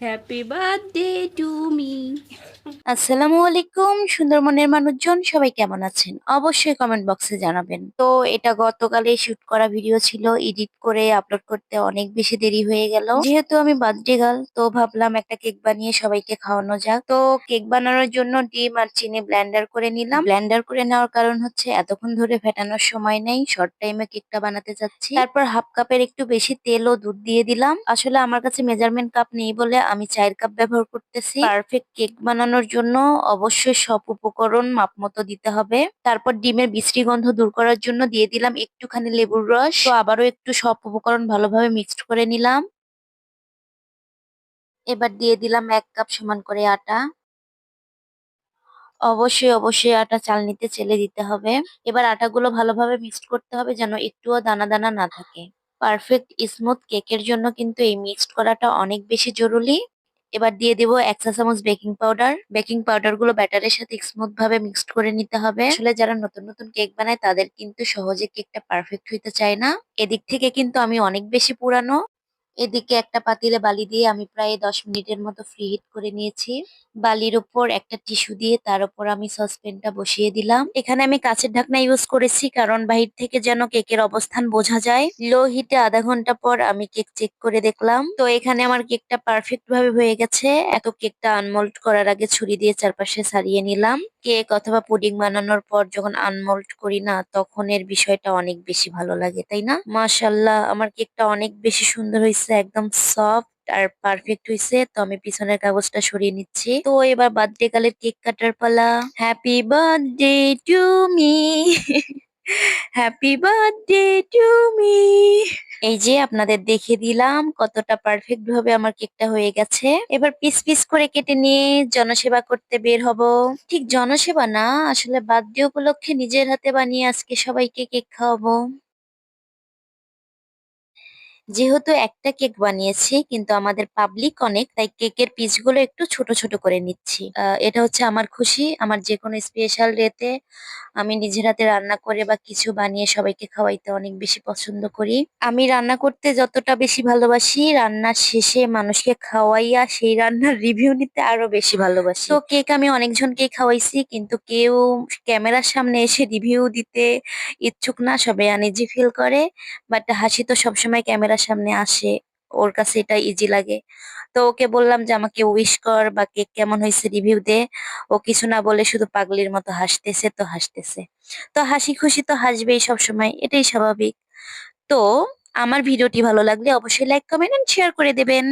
Happy birthday to me. আসসালামু আলাইকুম সুন্দরবনের মানুষজন সবাই কেমন আছেন অবশ্যই কমেন্ট বক্সে জানাবেন। তো এটা গতকালে শুট করা ভিডিও ছিল, এডিট করে আপলোড করতে অনেক বেশি দেরি হয়ে গেল। যেহেতু আমি বার্থডে গার্ল তো ভাবলাম একটা কেক বানিয়ে সবাইকে খাওয়ানো যাক। তো কেক বানানোর জন্য ডিম আর চিনি ব্লেন্ডার করে নিলাম। ব্লেন্ডার করে নেওয়ার কারণ হচ্ছে এতক্ষণ ধরে ফেটানোর সময় নেই, শর্ট টাইমে কেকটা বানাতে যাচ্ছি। তারপর হাফ কাপের একটু বেশি তেল ও দুধ দিয়ে দিলাম। আসলে আমার কাছে মেজারমেন্ট কাপ নেই বলে আমি 4 কাপ ব্যবহার করতেছি। পারফেক্ট কেক বানানোর জন্য অবশ্যই সব উপকরণ মাপমতো দিতে হবে। তারপর ডিমের বিশ্রী গন্ধ দূর করার জন্য দিয়ে দিলাম একটুখানি লেবুর রস। তো আবারও একটু সব উপকরণ ভালোভাবে মিক্সড করে নিলাম। এবার দিয়ে দিলাম 1 কাপ সমান করে আটা। অবশ্যই আটা চালনিতে চেলে দিতে হবে। এবার আটাগুলো ভালোভাবে মিক্সড করতে হবে যেন একটুও দানা দানা না থাকে। পারফেক্ট স্মুথ কেকের জন্য কিন্তু এই মিক্সড করাটা অনেক বেশি জরুরি। এবার দিয়ে দিব 1 চা চামচ বেকিং পাউডার। বেকিং পাউডার গুলো ব্যাটারের সাথে স্মুথ ভাবে মিক্সড করে নিতে হবে। আসলে যারা নতুন নতুন কেক বানায় তাদের কিন্তু সহজে কেকটা পারফেক্ট হইতে চায় না। এদিক থেকে কিন্তু আমি অনেক বেশি পুরানো। এদিকে একটা পাতিলে বালি দিয়ে আমি প্রায় 10 মিনিটের মতো ফ্রি হিট করে নিয়েছি। বালির উপর একটা টিস্যু দিয়ে তার উপর আমি সসপ্যানটা বসিয়ে দিলাম। এখানে আমি কাঁচের ঢাকনা ইউজ করেছি কারণ বাহির থেকে যেন কেকের অবস্থান বোঝা যায়। লো হিটে আধা ঘন্টা পর আমি কেক চেক করে দেখলাম। তো এখানে আমার কেকটা পারফেক্ট ভাবে হয়ে গেছে। এত কেকটা আনমোল্ড করার আগে ছুরি দিয়ে চারপাশে ছাড়িয়ে নিলাম। কেক অথবা পুডিং বানানোর পর যখন আনমোল্ড করি না তখন এর বিষয়টা অনেক বেশি ভালো লাগে, তাই না? মাশাল্লাহ আমার কেকটা অনেক বেশি সুন্দর হয়েছে, একদম সফট আর পারফেক্ট হয়েছে। তো আমি পিছনের কাগজটা সরিয়ে নিচ্ছি। তো এবার বার্থডে কালের কেক কাটার পালা। Happy birthday to me, happy birthday to me. এই যে আপনাদের দেখে দিলাম কতটা পারফেক্ট ভাবে আমার কেকটা হয়ে গেছে। এবার পিস পিস করে কেটে নিয়ে জনসেবা করতে বের হব। ঠিক জনসেবা না, আসলে বার্থডে উপলক্ষে নিজের হাতে বানিয়ে আজকে সবাইকে কেক খাওয়াবো। যেহেতু একটা কেক বানিয়েছি কিন্তু আমাদের পাবলিক অনেক, তাই কেকের পিসগুলো একটু ছোট ছোট করে নিচ্ছি। এটা হচ্ছে আমার খুশি। আমার যে কোনো স্পেশাল ডেতে আমি নিজের হাতে রান্না করে বা কিছু বানিয়ে সবাইকে খাওয়াইতে অনেক বেশি পছন্দ করি। আমি রান্না করতে যতটা বেশি ভালোবাসি, রান্নার শেষে মানুষকে খাওয়াইয়া সেই রান্নার রিভিউ নিতে আরো বেশি ভালোবাসি। তো কেক আমি অনেকজনকেই খাওয়াইছি কিন্তু কেউ ক্যামেরার সামনে এসে রিভিউ দিতে ইচ্ছুক না, সবাই আনইজি ফিল করে। বাট হাসি তো সবসময় ক্যামেরার সামনে আসে, ওর কাছে এটা ইজি লাগে। তো ওকে বললাম যে আমাকে উইশ কর বা কেক কেমন হয়েছে রিভিউ দে। ও কিছু না বলে শুধু পাগলির মতো হাসতেছে তো হাসতেছে। তো হাসি খুশি তো হাসবেই সবসময়, এটাই স্বাভাবিক। তো আমার ভিডিওটি ভালো লাগলে অবশ্যই লাইক কমেন্ট এন্ড শেয়ার করে দেবেন।